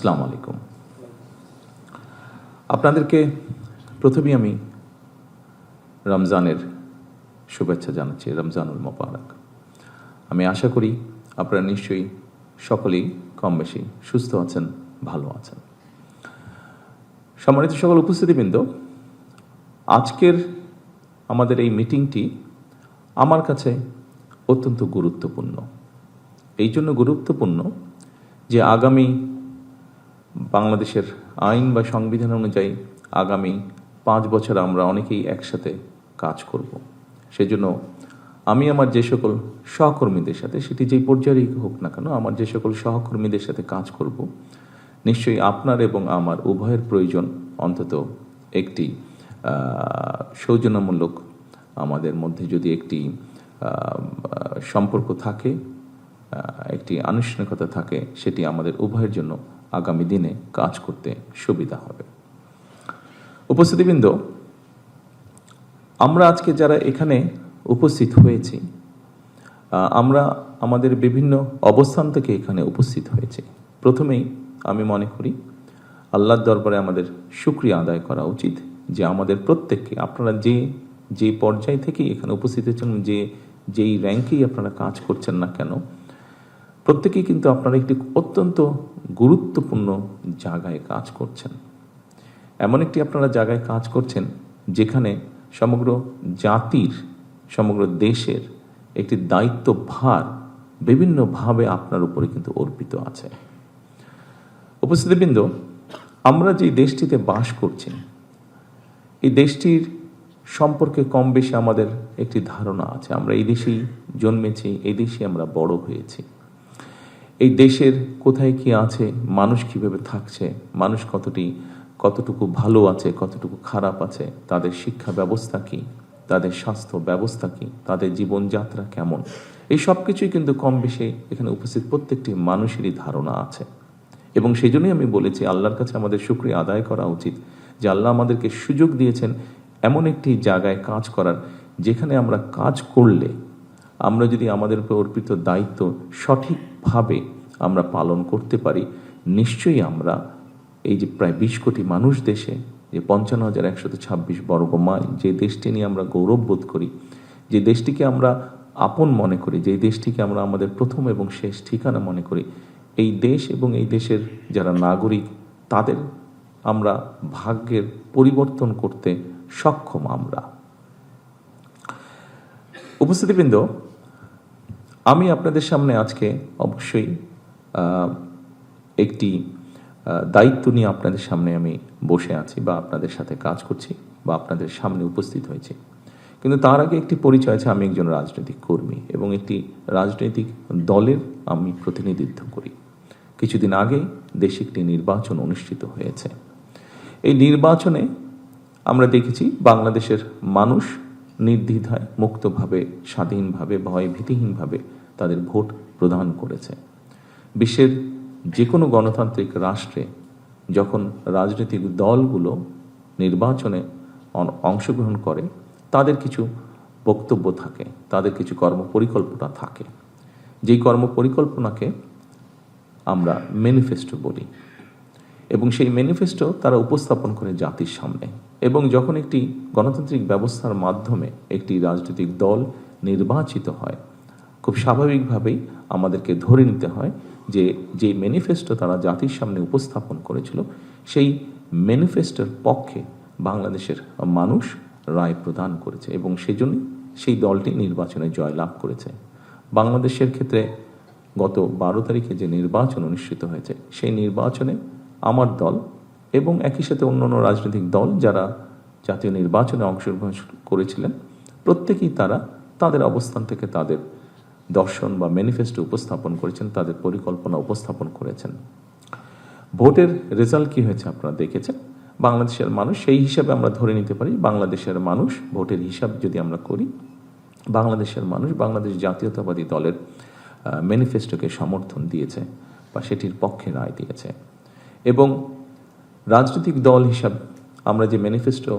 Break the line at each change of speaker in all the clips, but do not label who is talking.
আসসালামু আলাইকুম। আপনাদেরকে প্রথমেই আমি রমজানের শুভেচ্ছা জানাচ্ছি, রমজানুল মোবারক। আমি আশা করি আপনারা নিশ্চয়ই সকলেই কম বেশি সুস্থ আছেন, ভালো আছেন। সম্মানিত সকল উপস্থিতিবৃন্দ, আজকের আমাদের এই মিটিংটি আমার কাছে অত্যন্ত গুরুত্বপূর্ণ। এই জন্য গুরুত্বপূর্ণ যে আগামী বাংলাদেশের আইন বা সংবিধান অনুযায়ী আগামী 5 বছর আমরা অনেকেই একসাথে কাজ করব। সেজন্য আমি আমার যে সকল সহকর্মীদের সাথে, সেটি যেই পর্যায়েই হোক না কেন, আমার যে সকল সহকর্মীদের সাথে কাজ করব, নিশ্চয়ই আপনার এবং আমার উভয়ের প্রয়োজন অন্তত একটি সৌজন্যমূলক আমাদের মধ্যে যদি একটি সম্পর্ক থাকে, একটি আনুষ্ঠানিকতা থাকে, সেটি আমাদের উভয়ের জন্য আগামী দিনে কাজ করতে সুবিধা হবে। উপস্থিতিবৃন্দ, আমরা আজকে যারা এখানে উপস্থিত হয়েছি, আমরা আমাদের বিভিন্ন অবস্থান থেকে এখানে উপস্থিত হয়েছি। প্রথমেই আমি মনে করি আল্লাহর দরবারে আমাদের শুকরিয়া আদায় করা উচিত যে আমাদের প্রত্যেককে, আপনারা যে পর্যায় থেকেই এখানে উপস্থিত হয়েছেন, যেই র্যাঙ্কেই আপনারা কাজ করছেন না কেন, প্রত্যেকেই কিন্তু আপনারা একটি অত্যন্ত গুরুত্বপূর্ণ জায়গায় কাজ করছেন। এমন একটি আপনারা জায়গায় কাজ করছেন যেখানে সমগ্র জাতির, সমগ্র দেশের একটি দায়িত্বভার বিভিন্নভাবে আপনার উপরে কিন্তু অর্পিত আছে। উপস্থিতিবৃন্দ, আমরা যে দেশটিতে বাস করছি, এই দেশটির সম্পর্কে কম বেশি আমাদের একটি ধারণা আছে। আমরা এই দেশেই জন্মেছি, এই দেশেই আমরা বড় হয়েছি। এই দেশের কোথায় কি আছে, মানুষ কিভাবে থাকছে, মানুষ কতটুকু ভালো আছে, কতটুকু খারাপ আছে, তাদের শিক্ষা ব্যবস্থা কি, তাদের স্বাস্থ্য ব্যবস্থা কি, তাদের জীবনযাত্রা কেমন, এই সব কিছুই কিন্তু কম বেশি এখানে উপস্থিত প্রত্যেকটি মানুষেরই ধারণা আছে। এবং সেই জন্যই আমি বলেছি আল্লাহর কাছে আমাদের শুকরিয়া আদায় করা উচিত যে আল্লাহ আমাদেরকে সুযোগ দিয়েছেন এমন একটি জায়গায় কাজ করার, যেখানে আমরা কাজ করলে, আমরা যদি আমাদের উপর অর্পিত দায়িত্ব সঠিকভাবে আমরা পালন করতে পারি, নিশ্চয়ই আমরা এই যে প্রায় 20 কোটি মানুষ দেশে, যে 55,126 বর্গ মাইল, যে দেশটি নিয়ে আমরা গৌরব বোধ করি, যে দেশটিকে আমরা আপন মনে করি, যে দেশটিকে আমরা আমাদের প্রথম এবং শেষ ঠিকানা মনে করি, এই দেশ এবং এই দেশের যারা নাগরিক, তাদের আমরা ভাগ্যের পরিবর্তন করতে সক্ষম। আমরা উপস্থিতিবৃন্দ, আমি আপনাদের সামনে আজকে অবশ্যই একটি দায়িত্ব নিয়ে আপনাদের সামনে আমি বসে আছি, বা আপনাদের সাথে কাজ করছি, বা আপনাদের সামনে উপস্থিত হয়েছি। কিন্তু তার আগে একটি পরিচয় আছে, আমি একজন রাজনৈতিক কর্মী এবং একটি রাজনৈতিক দলের আমি প্রতিনিধিত্ব করি। কিছুদিন আগে দেশে একটি নির্বাচন অনুষ্ঠিত হয়েছে। এই নির্বাচনে আমরা দেখেছি বাংলাদেশের মানুষ নির্দ্বিধায়, মুক্তভাবে, স্বাধীনভাবে, ভয় ভীতিহীনভাবে তাদের ভোট প্রদান করেছে। বিশ্বের যে কোনো গণতান্ত্রিক রাষ্ট্রে যখন রাজনৈতিক দলগুলো নির্বাচনে অংশগ্রহণ করে, তাদের কিছু বক্তব্য থাকে, তাদের কিছু কর্মপরিকল্পনা থাকে, যেই কর্মপরিকল্পনাকে আমরা ম্যানিফেস্টো বলি। এবং সেই ম্যানিফেস্টো তারা উপস্থাপন করে জাতির সামনে। এবং যখন একটি গণতান্ত্রিক ব্যবস্থার মাধ্যমে একটি রাজনৈতিক দল নির্বাচিত হয়, খুব স্বাভাবিকভাবেই আমাদেরকে ধরে নিতে হয় যে যেই ম্যানিফেস্টো তারা জাতির সামনে উপস্থাপন করেছিল, সেই ম্যানিফেস্টোর পক্ষে বাংলাদেশের মানুষ রায় প্রদান করেছে এবং সেজন্যই সেই দলটি নির্বাচনে জয়লাভ করেছে। বাংলাদেশের ক্ষেত্রে গত 12 তারিখে যে নির্বাচন অনুষ্ঠিত হয়েছে, সেই নির্বাচনে আমার দল এবং একই সাথে অন্যান্য রাজনৈতিক দল যারা জাতীয় নির্বাচনে অংশগ্রহণ করেছিলেন, প্রত্যেকেই তারা তাদের অবস্থান থেকে তাদের দর্শন বা ম্যানিফেস্টো উপস্থাপন করেছেন, তাদের পরিকল্পনা উপস্থাপন করেছেন। ভোটের রেজাল্ট কি হয়েছে আপনারা দেখেছেন। বাংলাদেশের মানুষ, সেই হিসাবে আমরা ধরে নিতে পারি বাংলাদেশের মানুষ, ভোটের হিসাব যদি আমরা করি, বাংলাদেশের মানুষ বাংলাদেশ জাতীয়তাবাদী দলের ম্যানিফেস্টোকে সমর্থন দিয়েছে বা সেটির পক্ষে রায় দিয়েছে। এবং রাজনৈতিক দল হিসাব আমরা যে ম্যানিফেস্টো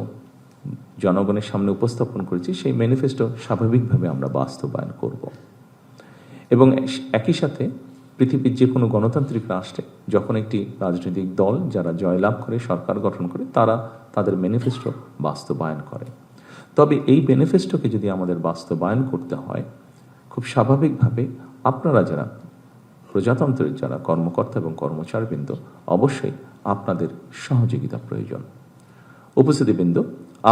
জনগণের সামনে উপস্থাপন করেছি, সেই ম্যানিফেস্টো স্বাভাবিকভাবে আমরা বাস্তবায়ন করব। এবং একই সাথে পৃথিবীর যে কোনো গণতান্ত্রিক রাষ্ট্রে যখন একটি রাজনৈতিক দল যারা জয়লাভ করে সরকার গঠন করে তারা তাদের ম্যানিফেস্টো বাস্তবায়ন করে। তবে এই ম্যানিফেস্টোকে যদি আমাদের বাস্তবায়ন করতে হয়, খুব স্বাভাবিকভাবে আপনারা যারা প্রজাতন্ত্রের যারা কর্মকর্তা এবং কর্মচারীবৃন্দ, অবশ্যই আপনাদের সহযোগিতা প্রয়োজন। উপস্থিতিবৃন্দ,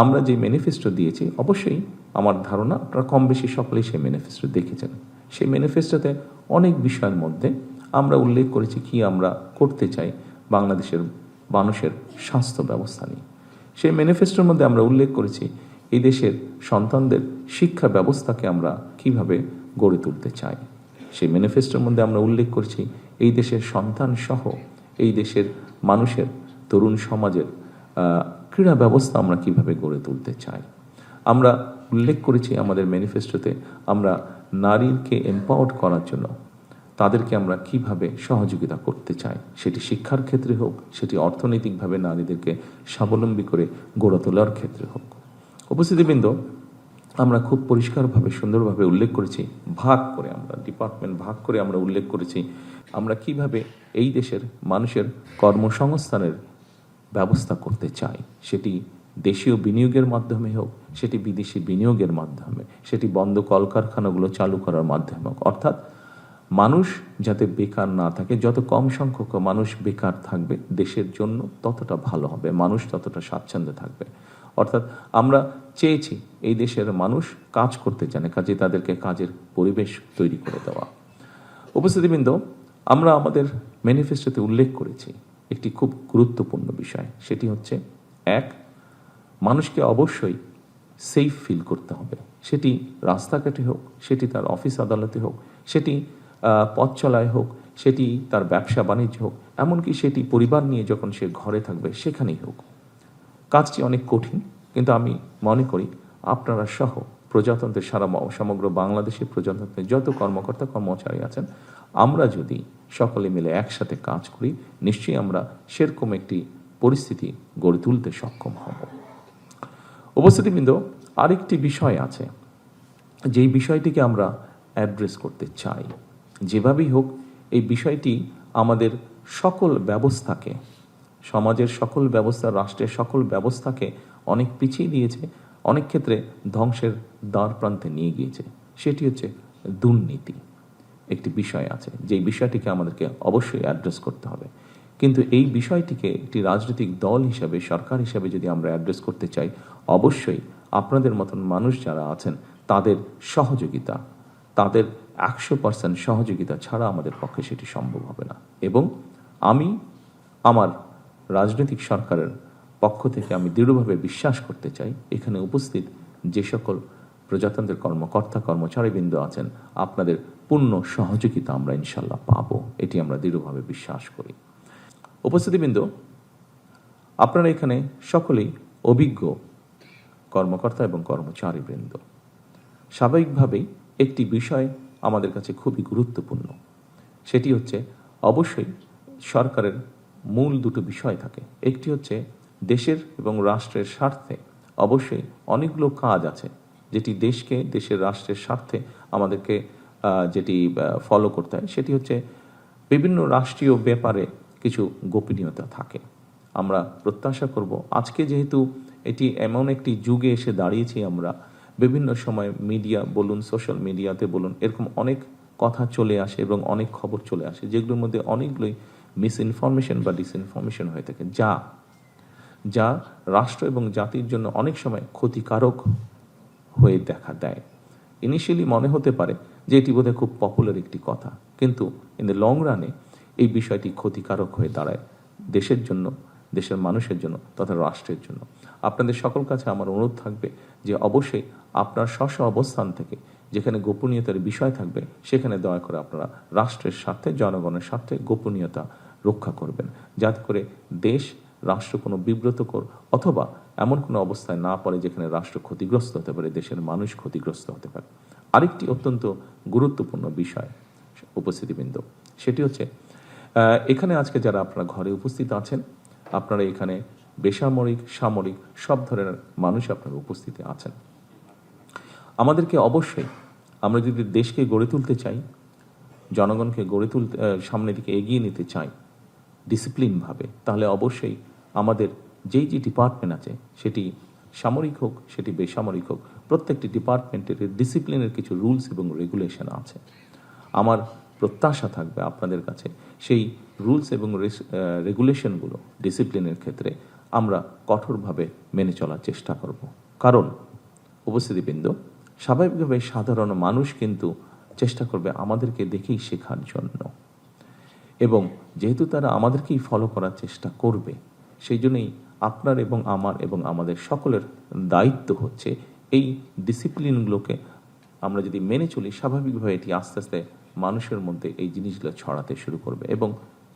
আমরা যে ম্যানিফেস্টো দিয়েছি, অবশ্যই আমার ধারণা আপনারা কম বেশি সকলেই সেই ম্যানিফেস্টো দেখেছেন। সেই ম্যানিফেস্টোতে অনেক বিষয়ের মধ্যে আমরা উল্লেখ করেছি কি আমরা করতে চাই বাংলাদেশের মানুষের স্বাস্থ্য ব্যবস্থা নিয়ে। সেই ম্যানিফেস্টোর মধ্যে আমরা উল্লেখ করেছি এই দেশের সন্তানদের শিক্ষা ব্যবস্থাকে আমরা কিভাবে গড়ে তুলতে চাই। সেই ম্যানিফেস্টোর মধ্যে আমরা উল্লেখ করছি এই দেশের সন্তান সহ এই দেশের মানুষের তরুণ সমাজের ক্রীড়া ব্যবস্থা আমরা কিভাবে গড়ে তুলতে চাই। আমরা উল্লেখ করেছি আমাদের ম্যানিফেস্টোতে আমরা নারীকে এম্পাওয়ার্ড করার জন্য তাদেরকে আমরা কিভাবে সহযোগিতা করতে চাই, সেটি শিক্ষার ক্ষেত্রে হোক, সেটি অর্থনৈতিকভাবে নারীদেরকে স্বাবলম্বী করে গড়ে তোলার ক্ষেত্রে হোক। উপস্থিতিবৃন্দ, আমরা খুব পরিষ্কারভাবে সুন্দরভাবে উল্লেখ করেছি ভাগ করে, আমরা ডিপার্টমেন্ট ভাগ করে আমরা উল্লেখ করেছি আমরা কিভাবে এই দেশের মানুষের কর্মসংস্থানের ব্যবস্থা করতে চাই, সেটি দেশীয় বিনিয়োগের মাধ্যমে হোক, সেটি বিদেশি বিনিয়োগের মাধ্যমে, সেটি বন্ধ কলকারখানাগুলো চালু করার মাধ্যমে হোক। অর্থাৎ মানুষ যাতে বেকার না থাকে, যত কম সংখ্যক মানুষ বেকার থাকবে দেশের জন্য ততটা ভালো হবে, মানুষ ততটা স্বাচ্ছন্দ্যে থাকবে। অর্থাৎ আমরা চেয়েছি এই দেশের মানুষ কাজ করতে জানে, কাজে তাদেরকে কাজের পরিবেশ তৈরি করে দেওয়া। উপস্থিতিবৃন্দ, আমরা আমাদের ম্যানিফেস্টোতে উল্লেখ করেছি একটি খুব গুরুত্বপূর্ণ বিষয়, সেটি হচ্ছে এক, মানুষকে অবশ্যই সেফ ফিল করতে হবে, সেটি রাস্তাঘাটে হোক, সেটি তার অফিস আদালতে হোক, সেটি পথ চলায় হোক, সেটি তার ব্যবসা বাণিজ্য হোক, এমনকি সেটি পরিবার নিয়ে যখন সে ঘরে থাকবে সেখানেই হোক। কাজটি অনেক কঠিন, কিন্তু আমি মনে করি আপনারা সহ প্রজাতন্ত্রের সমগ্র বাংলাদেশের প্রজাতন্ত্রের যত কর্মকর্তা কর্মচারী আছেন, আমরা যদি সকলে মিলে একসাথে কাজ করি, নিশ্চয়ই আমরা সেরকম একটি পরিস্থিতি গড়ে তুলতে সক্ষম হব। উপস্থিতিবৃন্দ, আরেকটি বিষয় আছে যেই বিষয়টিকে আমরা অ্যাড্রেস করতে চাই। যেভাবেই হোক এই বিষয়টি আমাদের সকল ব্যবস্থাকে, সমাজের সকল ব্যবস্থা, রাষ্ট্রের সকল ব্যবস্থাকে অনেক পিছিয়ে দিয়েছে, অনেক ক্ষেত্রে ধ্বংসের দ্বার প্রান্তে নিয়ে গিয়েছে। সেটি হচ্ছে দুর্নীতি। একটি বিষয় আছে যেই বিষয়টিকে আমাদেরকে অবশ্যই অ্যাড্রেস করতে হবে, কিন্তু এই বিষয়টিকে একটি রাজনৈতিক দল হিসাবে, সরকার হিসাবে যদি আমরা অ্যাড্রেস করতে চাই, অবশ্যই আপনাদের মতন মানুষ যারা আছেন তাদের সহযোগিতা, তাদের 100% সহযোগিতা ছাড়া আমাদের পক্ষে সেটি সম্ভব হবে না। এবং আমি আমার রাজনৈতিক সরকারের পক্ষ থেকে আমি দৃঢ়ভাবে বিশ্বাস করতে চাই এখানে উপস্থিত যে সকল প্রজাতন্ত্রের কর্মকর্তা কর্মচারীবৃন্দ আছেন, আপনাদের পূর্ণ সহযোগিতা আমরা ইনশাল্লাহ পাবো, এটি আমরা দৃঢ়ভাবে বিশ্বাস করি। উপস্থিতিবৃন্দ, আপনারা এখানে সকলেই অভিজ্ঞ কর্মকর্তা এবং কর্মচারীবৃন্দ। স্বাভাবিকভাবেই একটি বিষয় আমাদের কাছে খুবই গুরুত্বপূর্ণ, সেটি হচ্ছে অবশ্যই সরকারের মূল দুটো বিষয় থাকে। একটি হচ্ছে দেশের এবং রাষ্ট্রের স্বার্থে অবশ্যই অনেকগুলো কাজ আছে যেটি দেশকে, দেশের রাষ্ট্রের স্বার্থে আমাদেরকে যেটি ফলো করতে হয়, সেটি হচ্ছে বিভিন্ন রাষ্ট্রীয় ব্যাপারে কিছু গোপনীয়তা থাকে। আমরা প্রত্যাশা করব আজকে যেহেতু এটি এমন একটি যুগে এসে দাঁড়িয়েছি, আমরা বিভিন্ন সময় মিডিয়া বলুন, সোশ্যাল মিডিয়াতে বলুন, এরকম অনেক কথা চলে আসে এবং অনেক খবর চলে আসে যেগুলোর মধ্যে অনেকগুলোই মিসইনফরমেশন বা ডিসইনফরমেশন হয়ে থাকে, যা রাষ্ট্র এবং জাতির জন্য অনেক সময় ক্ষতিকারক হয়ে দেখা দেয়। ইনিশিয়ালি মনে হতে পারে যে এটি বোধহয় খুব পপুলার একটি কথা, কিন্তু ইন দ্য লং রানে এই বিষয়টি ক্ষতিকারক হয়ে দাঁড়ায় দেশের জন্য, দেশের মানুষের জন্য তথা রাষ্ট্রের জন্য। আপনাদের সকল কাছে আমার অনুরোধ থাকবে যে অবশ্যই আপনার স্ব অবস্থান থেকে যেখানে গোপনীয়তার বিষয় থাকবে সেখানে দয়া করে আপনারা রাষ্ট্রের স্বার্থে, জনগণের স্বার্থে গোপনীয়তা রক্ষা করবেন, যাতে করে দেশ, রাষ্ট্র কোনো বিব্রতকর অথবা এমন কোনো অবস্থায় না পড়ে যেখানে রাষ্ট্র ক্ষতিগ্রস্ত হতে পারে, দেশের মানুষ ক্ষতিগ্রস্ত হতে পারে। আরেকটি অত্যন্ত গুরুত্বপূর্ণ বিষয় উপস্থিতিবৃন্দ, সেটি হচ্ছে এখানে আজকে যারা আপনারা ঘরে উপস্থিত আছেন, আপনারা এখানে বেসামরিক, সামরিক সব ধরনের মানুষ আপনারা উপস্থিতি আছেন। আমাদেরকে অবশ্যই, আমরা যদি দেশকে গড়ে তুলতে চাই, জনগণকে গড়ে তুলতে সামনের দিকে এগিয়ে নিতে চাই ডিসিপ্লিনভাবে, তাহলে অবশ্যই আমাদের যেই যে ডিপার্টমেন্ট আছে, সেটি সামরিক হোক সেটি বেসামরিক হোক, প্রত্যেকটি ডিপার্টমেন্টের ডিসিপ্লিনের কিছু রুলস এবং রেগুলেশন আছে। আমার প্রত্যাশা থাকবে আপনাদের কাছে সেই রুলস এবং রেগুলেশনগুলো ডিসিপ্লিনের ক্ষেত্রে আমরা কঠোরভাবে মেনে চলার চেষ্টা করব। কারণ উপস্থিতিবৃন্দ, স্বাভাবিকভাবে সাধারণ মানুষ কিন্তু চেষ্টা করবে আমাদেরকে দেখেই শেখার জন্য, এবং যেহেতু তারা আমাদেরকেই ফলো করার চেষ্টা করবে, সেই জন্যই আপনার এবং আমার এবং আমাদের সকলের দায়িত্ব হচ্ছে এই ডিসিপ্লিনগুলোকে আমরা যদি মেনে চলি, স্বাভাবিকভাবে এটি আস্তে আস্তে মানুষের মধ্যে এই জিনিসগুলো ছড়াতে শুরু করবে এবং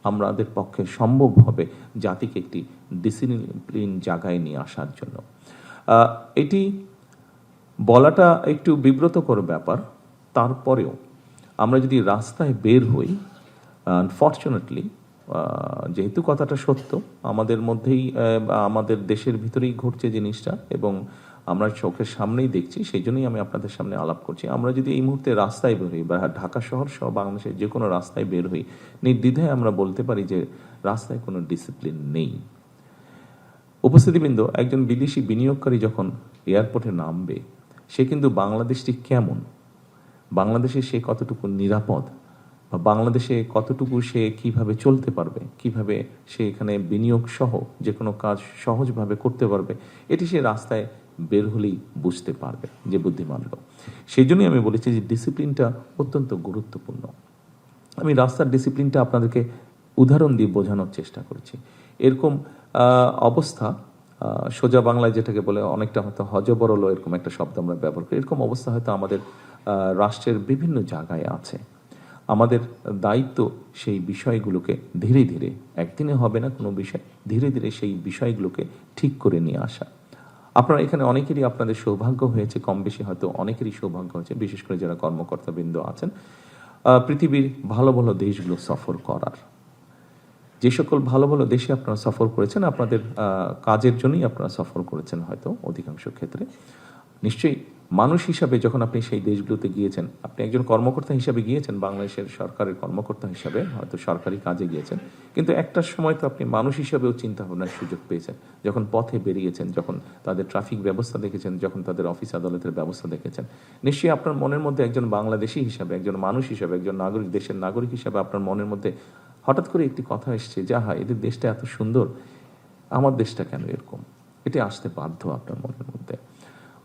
আমাদের পক্ষে সম্ভব হবে জাতিকে একটি ডিসিপ্লিন জায়গায় নিয়ে আসার জন্য। এটি বলাটা একটু বিব্রতকর ব্যাপার, তারপরেও আমরা যদি রাস্তায় বের হই, আনফর্চুনেটলি যেহেতু কথাটা সত্য, আমাদের মধ্যেই আমাদের দেশের ভিতরেই ঘটছে জিনিসটা এবং আমরা চোখের সামনেই দেখছি, সেই জন্যই আমি আপনাদের সামনে আলাপ করছি। আমরা যদি এই মুহূর্তে রাস্তায় বের হই বা ঢাকা শহর সহ বাংলাদেশের যে কোনো রাস্তায় বের হই, নির্দ্বিধায় আমরা বলতে পারি যে রাস্তায় কোনো ডিসিপ্লিন নেই। উপস্থিতিবৃন্দ, একজন বিদেশি বিনিয়োগকারী যখন এয়ারপোর্টে নামবে, সে কিন্তু বাংলাদেশটি কেমন, বাংলাদেশে সে কতটুকু নিরাপদ, বা বাংলাদেশে কতটুকু সে কিভাবে চলতে পারবে, কিভাবে সে এখানে বিনিয়োগ সহ যে কোনো কাজ সহজভাবে করতে পারবে, এটি সে রাস্তায় বের হলেই বুঝতে পারবে যে বুদ্ধিমান লোক। সেই জন্যই আমি বলেছি যে ডিসিপ্লিনটা অত্যন্ত গুরুত্বপূর্ণ। আমি রাস্তার ডিসিপ্লিনটা আপনাদেরকে উদাহরণ দিয়ে বোঝানোর চেষ্টা করেছি। এরকম অবস্থা সোজা বাংলায় যেটাকে বলে অনেকটা হয়তো হজবরল, এরকম একটা শব্দ আমরা ব্যবহার করি, এরকম অবস্থা হয়তো আমাদের রাষ্ট্রের বিভিন্ন জায়গায় আছে। আমাদের দায়িত্ব সেই বিষয়গুলোকে ধীরে ধীরে, একদিনে হবে না কোনো বিষয়, ধীরে ধীরে সেই বিষয়গুলোকে ঠিক করে নিয়ে আসা। আপনারা এখানে অনেকেরই আপনাদের সৌভাগ্য হয়েছে, কম বেশি হয়তো অনেকেরই সৌভাগ্য হয়েছে, বিশেষ করে যারা কর্মকর্তাবৃন্দ আছেন, পৃথিবীর ভালো ভালো দেশগুলো সফর করার। যে সকল ভালো ভালো দেশে আপনারা সফর করেছেন, আপনাদের কাজের জন্যই আপনারা সফর করেছেন হয়তো অধিকাংশ ক্ষেত্রে। নিশ্চয়ই মানুষ হিসাবে যখন আপনি সেই দেশগুলোতে গিয়েছেন, আপনি একজন কর্মকর্তা হিসাবে গিয়েছেন, বাংলাদেশের সরকারের কর্মকর্তা হিসাবে হয়তো সরকারি কাজে গিয়েছেন, কিন্তু একটা সময় তো আপনি মানুষ হিসাবেও চিন্তা ভাবনার সুযোগ পেয়েছেন, যখন পথে বেরিয়েছেন, যখন তাদের ট্রাফিক ব্যবস্থা দেখেছেন, যখন তাদের অফিস আদালতের ব্যবস্থা দেখেছেন। নিশ্চয়ই আপনার মনের মধ্যে একজন বাংলাদেশি হিসাবে, একজন মানুষ হিসাবে, একজন নাগরিক, দেশের নাগরিক হিসাবে আপনার মনের মধ্যে হঠাৎ করে একটি কথা এসছে যে হ্যাঁ, এদের দেশটা এত সুন্দর, আমার দেশটা কেন এরকম, এটি আসতে বাধ্য আপনার মনের মধ্যে।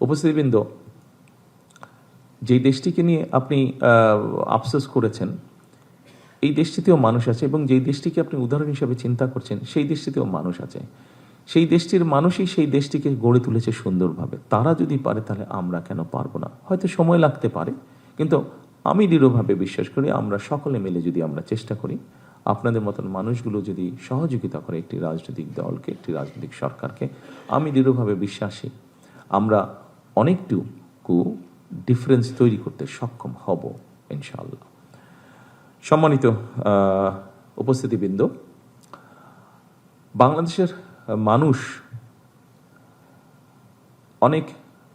উপস্থিতিবৃন্দ, যেই দেশটিকে নিয়ে আপনি আফসোস করেছেন, এই দেশটিতেও মানুষ আছে, এবং যেই দেশটিকে আপনি উদাহরণ হিসাবে চিন্তা করছেন, সেই দেশটিতেও মানুষ আছে। সেই দেশটির মানুষই সেই দেশটিকে গড়ে তুলেছে সুন্দরভাবে। তারা যদি পারে, তাহলে আমরা কেন পারবো না? হয়তো সময় লাগতে পারে, কিন্তু আমি দৃঢ়ভাবে বিশ্বাস করি আমরা সকলে মিলে যদি আমরা চেষ্টা করি, আপনাদের মতন মানুষগুলো যদি সহযোগিতা করে একটি রাজনৈতিক দলকে, একটি রাজনৈতিক সরকারকে, আমি দৃঢ়ভাবে বিশ্বাসী আমরা অনেকটুকু ডিফারেন্স তৈরি করতে সক্ষম হব ইনশাআল্লাহ। সম্মানিত উপস্থিতিবৃন্দ, বাংলাদেশের মানুষ অনেক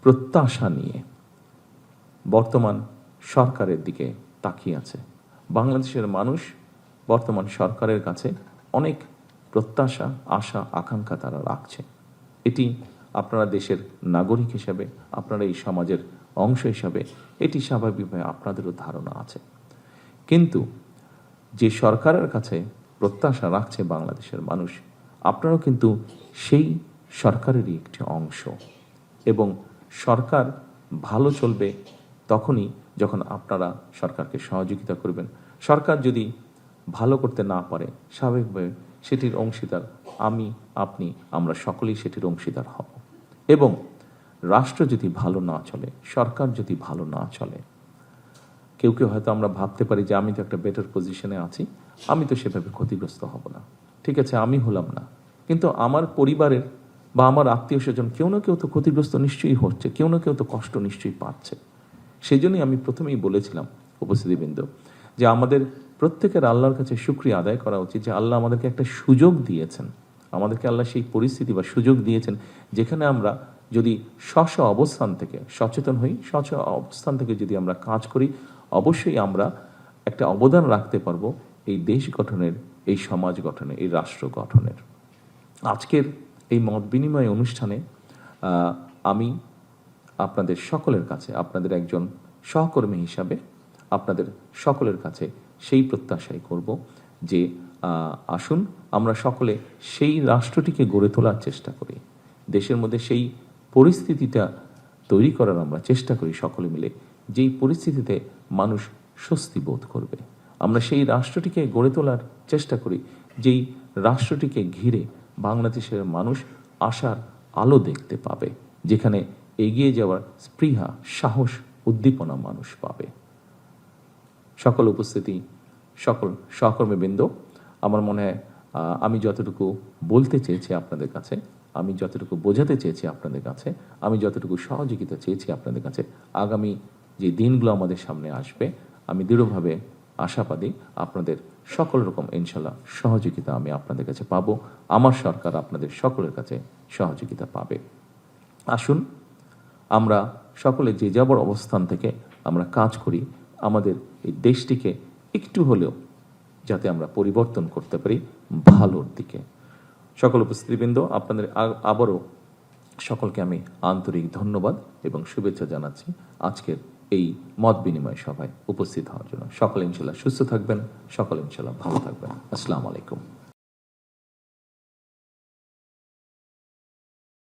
প্রত্যাশা নিয়ে বর্তমান সরকারের দিকে তাকিয়ে আছে। বাংলাদেশের মানুষ বর্তমান সরকারের কাছে অনেক প্রত্যাশা, আশা, আকাঙ্ক্ষা তারা রাখছে। এটি আপনারা দেশের নাগরিক হিসাবে, আপনারা এই সমাজের অংশ হিসাবে এটি স্বাভাবিকভাবে আপনাদেরও ধারণা আছে। কিন্তু যে সরকারের কাছে প্রত্যাশা রাখছে বাংলাদেশের মানুষ, আপনারাও কিন্তু সেই সরকারেরই একটি অংশ, এবং সরকার ভালো চলবে তখনই যখন আপনারা সরকারকে সহযোগিতা করবেন। সরকার যদি ভালো করতে না পারে, স্বাভাবিকভাবে সেটির অংশীদার আমি, আপনি, আমরা সকলেই সেটির অংশীদার হব। এবং রাষ্ট্র যদি ভালো না চলে, সরকার যদি ভালো না চলে, কেউ কেউ হয়তো আমরা ভাবতে পারি যে আমি তো একটা বেটার পজিশনে আছি, আমি তো সেভাবে ক্ষতিগ্রস্ত হব না। ঠিক আছে, আমি হলাম না, কিন্তু আমার পরিবারের বা আমার আত্মীয় স্বজন কেউ না কেউ তো ক্ষতিগ্রস্ত নিশ্চয়ই হচ্ছে, কেউ না কেউ তো কষ্ট নিশ্চয়ই পাচ্ছে। সেই জন্যই আমি প্রথমেই বলেছিলাম উপস্থিতিবৃন্দ যে আমাদের প্রত্যেকের আল্লাহর কাছে শুকরিয়া আদায় করা উচিত যে আল্লাহ আমাদেরকে একটা সুযোগ দিয়েছেন, আমাদেরকে আল্লাহ সেই পরিস্থিতি বা সুযোগ দিয়েছেন যেখানে আমরা যদি স্ব অবস্থান থেকে সচেতন হই, স্ব অবস্থান থেকে যদি আমরা কাজ করি, অবশ্যই আমরা একটা অবদান রাখতে পারবো এই দেশ গঠনের, এই সমাজ গঠনের, এই রাষ্ট্র গঠনের। আজকের এই মত বিনিময় অনুষ্ঠানে আমি আপনাদের সকলের কাছে, আপনাদের একজন সহকর্মী হিসাবে আপনাদের সকলের কাছে সেই প্রত্যাশাই করব যে আসুন আমরা সকলে সেই রাষ্ট্রটিকে গড়ে তোলার চেষ্টা করি, দেশের মধ্যে সেই পরিস্থিতিটা তৈরি করার আমরা চেষ্টা করি সকলে মিলে, যেই পরিস্থিতিতে মানুষ স্বস্তি বোধ করবে। আমরা সেই রাষ্ট্রটিকে গড়ে তোলার চেষ্টা করি যেই রাষ্ট্রটিকে ঘিরে বাংলাদেশের মানুষ আশার আলো দেখতে পাবে, যেখানে এগিয়ে যাওয়ার স্পৃহা, সাহস, উদ্দীপনা মানুষ পাবে। সকল উপস্থিতি, সকল সহকর্মীবৃন্দ, আমার মনে হয় আমি যতটুকু বলতে চেয়েছি আপনাদের কাছে, আমি যতটুকু বোঝাতে চেয়েছি আপনাদের কাছে, আমি যতটুকু সহযোগিতা চেয়েছি আপনাদের কাছে, আগামী যে দিনগুলো আমাদের সামনে আসবে আমি দৃঢ়ভাবে আশাবাদী আপনাদের সকল রকম ইনশাল্লাহ সহযোগিতা আমি আপনাদের কাছে পাবো। আমার সরকার আপনাদের সকলের কাছে সহযোগিতা পাবে। আসুন আমরা সকলে যে যাবর অবস্থান থেকে আমরা কাজ করি আমাদের এই দেশটিকে একটু হলেও যাতে আমরা পরিবর্তন করতে পারি ভালোর দিকে। সকল উপস্থিতিবৃন্দ, আপনাদের আবারও সকলকে আমি আন্তরিক ধন্যবাদ এবং শুভেচ্ছা জানাচ্ছি আজকের এই মত বিনিময় সভায় উপস্থিত হওয়ার জন্য। সকলে ইনশাল্লাহ সুস্থ থাকবেন, সকলে ইনশাল্লাহ ভালো থাকবেন। আসসালামু আলাইকুম।